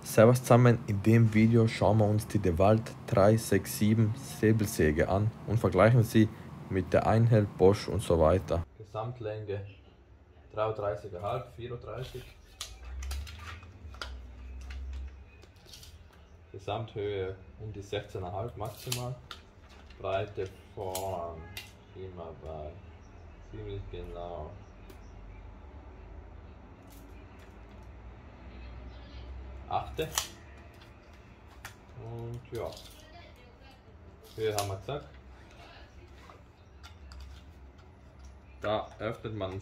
Servus zusammen, in dem Video schauen wir uns die DeWalt 367 Säbelsäge an und vergleichen sie mit der Einhell, Bosch und so weiter. Gesamtlänge 33,5, 34. Gesamthöhe um die 16,5 maximal. Breite vorn immer bei ziemlich genau 8. Und ja, Höhe haben wir gesagt. Da öffnet man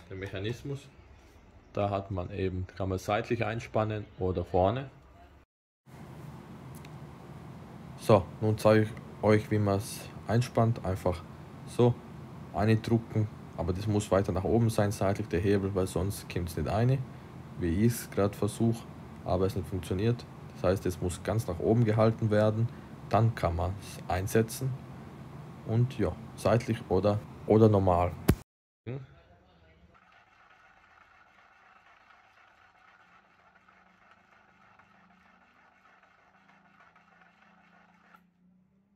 den Mechanismus. Da hat man eben, kann man seitlich einspannen oder vorne. So, nun zeige ich euch, wie man es einspannt. Einfach so eindrücken, aber das muss weiter nach oben sein, seitlich der Hebel, weil sonst kommt es nicht rein, wie ich es gerade versuche, aber es nicht funktioniert. Das heißt, es muss ganz nach oben gehalten werden, dann kann man es einsetzen und ja, seitlich oder normal. Hm?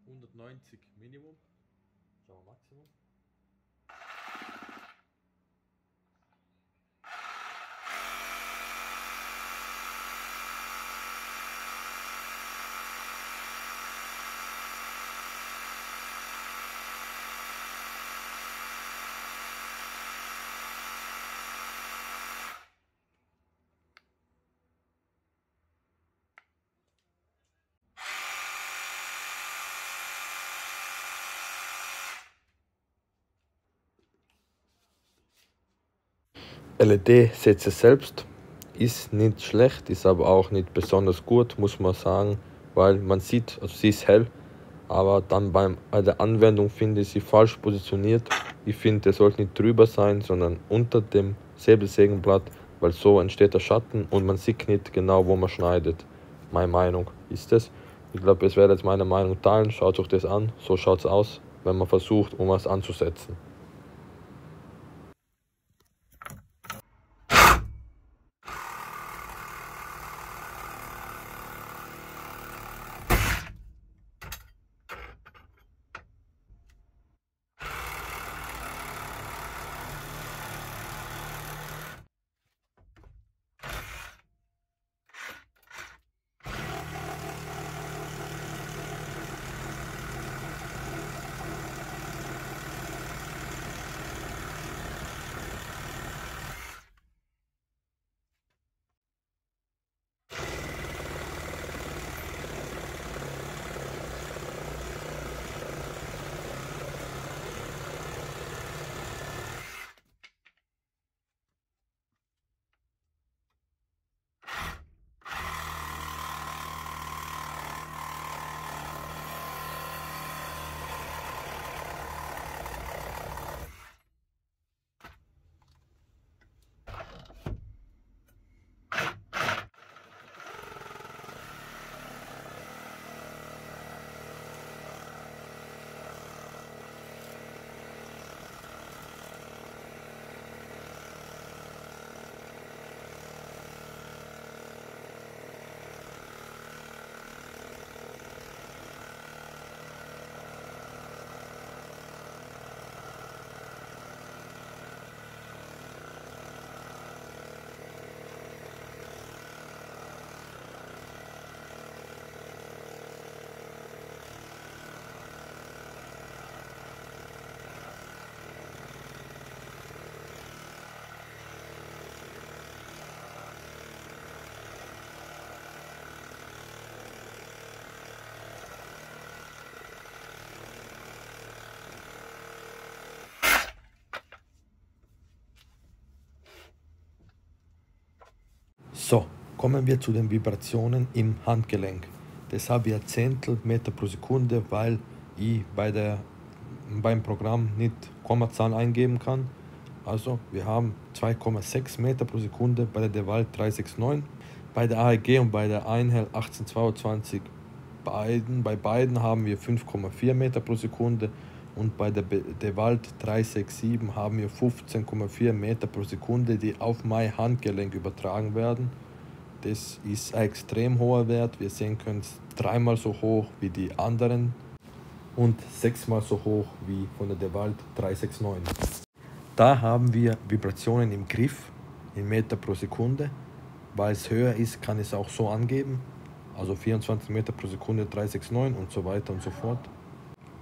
190 Minimum, schauen wir Maximum. LED-Sätze selbst ist nicht schlecht, ist aber auch nicht besonders gut, muss man sagen, weil man sieht, also sie ist hell, aber dann bei der Anwendung finde ich sie falsch positioniert. Ich finde, der sollte nicht drüber sein, sondern unter dem Säbelsägenblatt, weil so entsteht der Schatten und man sieht nicht genau, wo man schneidet. Meine Meinung ist es. Ich glaube, es werde jetzt meine Meinung teilen. Schaut euch das an, so schaut es aus, wenn man versucht, um was anzusetzen. So, kommen wir zu den Vibrationen im Handgelenk. Das habe ich Zehntel Meter pro Sekunde, weil ich beim Programm nicht Kommazahlen eingeben kann. Also wir haben 2,6 Meter pro Sekunde bei der DeWalt 369, bei der AEG und bei der Einhell 1822. Bei beiden haben wir 5,4 Meter pro Sekunde und bei der DeWalt 367 haben wir 15,4 Meter pro Sekunde, die auf mein Handgelenk übertragen werden. Das ist ein extrem hoher Wert. Wir sehen können es 3-mal so hoch wie die anderen und 6-mal so hoch wie von der DeWalt 369. Da haben wir Vibrationen im Griff in Meter pro Sekunde. Weil es höher ist, kann es auch so angeben. Also 24 Meter pro Sekunde 369 und so weiter und so fort.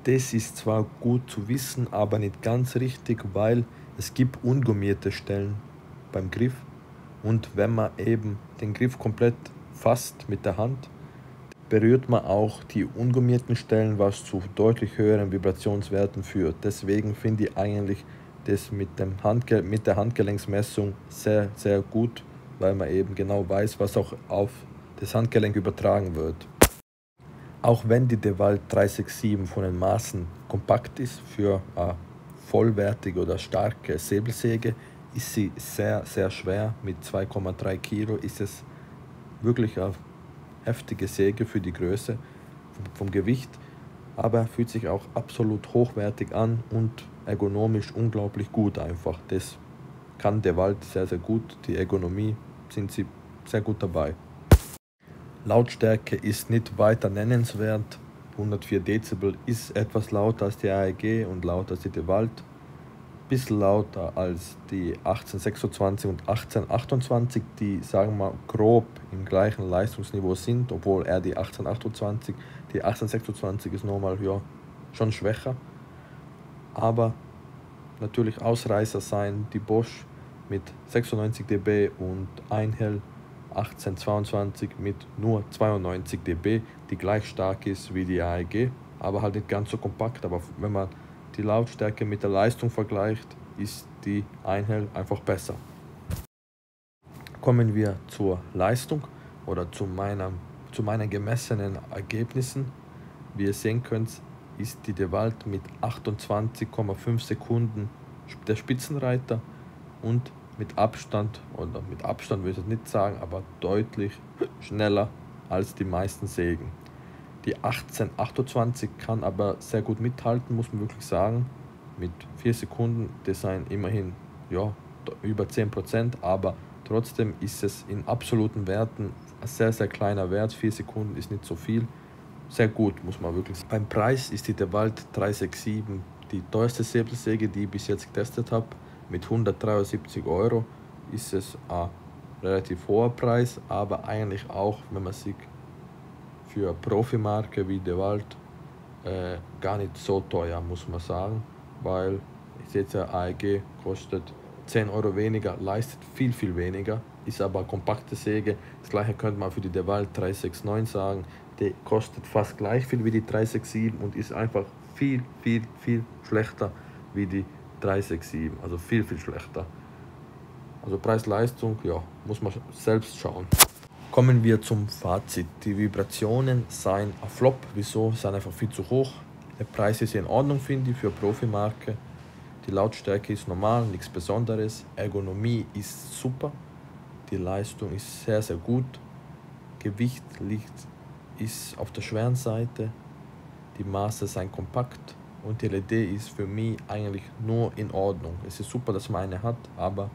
Das ist zwar gut zu wissen, aber nicht ganz richtig, weil es gibt ungummierte Stellen beim Griff. Und wenn man eben den Griff komplett fasst mit der Hand, berührt man auch die ungummierten Stellen, was zu deutlich höheren Vibrationswerten führt. Deswegen finde ich eigentlich das mit der Handgelenksmessung sehr, sehr gut, weil man eben genau weiß, was auch auf das Handgelenk übertragen wird. Auch wenn die DeWalt 367 von den Maßen kompakt ist für eine vollwertige oder starke Säbelsäge, ist sie sehr, sehr schwer. Mit 2,3 Kilo ist es wirklich eine heftige Säge für die Größe vom Gewicht, aber fühlt sich auch absolut hochwertig an und ergonomisch unglaublich gut einfach. Das kann DeWalt sehr, sehr gut. Die Ergonomie sind sie sehr gut dabei. Lautstärke ist nicht weiter nennenswert. 104 Dezibel ist etwas lauter als die AEG und lauter als die DeWalt. Bisschen lauter als die 1826 und 1828, die sagen wir grob im gleichen Leistungsniveau sind, obwohl die 1826 ist nochmal schon schwächer. Aber natürlich Ausreißer sein die Bosch mit 96 dB und Einhell 1822 mit nur 92 dB, die gleich stark ist wie die AEG, aber halt nicht ganz so kompakt. Aber wenn man die Lautstärke mit der Leistung vergleicht, ist die Einhell einfach besser. Kommen wir zur Leistung oder zu meinen gemessenen Ergebnissen. Wie ihr sehen könnt, ist die DeWalt mit 28,5 Sekunden der Spitzenreiter und mit Abstand will ich das nicht sagen, aber deutlich schneller als die meisten Sägen. Die 1828 kann aber sehr gut mithalten, muss man wirklich sagen. Mit 4 Sekunden, das sind immerhin über 10%, aber trotzdem ist es in absoluten Werten ein sehr, sehr kleiner Wert. 4 Sekunden ist nicht so viel. Sehr gut, muss man wirklich sagen. Beim Preis ist die DeWalt 367 die teuerste Säbelsäge, die ich bis jetzt getestet habe. Mit 173 € ist es ein relativ hoher Preis, aber eigentlich auch, wenn man sich für eine Profimarke wie DeWalt gar nicht so teuer, muss man sagen, weil ich sehe jetzt ja, AEG kostet 10 € weniger, leistet viel, viel weniger, ist aber eine kompakte Säge. Das gleiche könnte man für die DeWalt 369 sagen, die kostet fast gleich viel wie die 367 und ist einfach viel, viel, viel schlechter wie die 367, also viel, viel schlechter. Also Preis-Leistung, muss man selbst schauen. Kommen wir zum Fazit. Die Vibrationen seien ein Flop. Wieso? Sind einfach viel zu hoch. Der Preis ist in Ordnung, finde ich, für eine Profimarke. Die Lautstärke ist normal, nichts Besonderes. Ergonomie ist super. Die Leistung ist sehr, sehr gut. Gewicht ist auf der schweren Seite. Die Maße sind kompakt. Und die LED ist für mich eigentlich nur in Ordnung. Es ist super, dass man eine hat, aber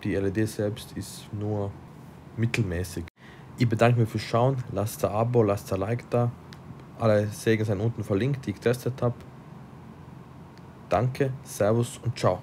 die LED selbst ist nur mittelmäßig. Ich bedanke mich fürs Schauen. Lasst ein Abo, lasst ein Like da. Alle Sägen sind unten verlinkt, die ich getestet habe. Danke, Servus und ciao.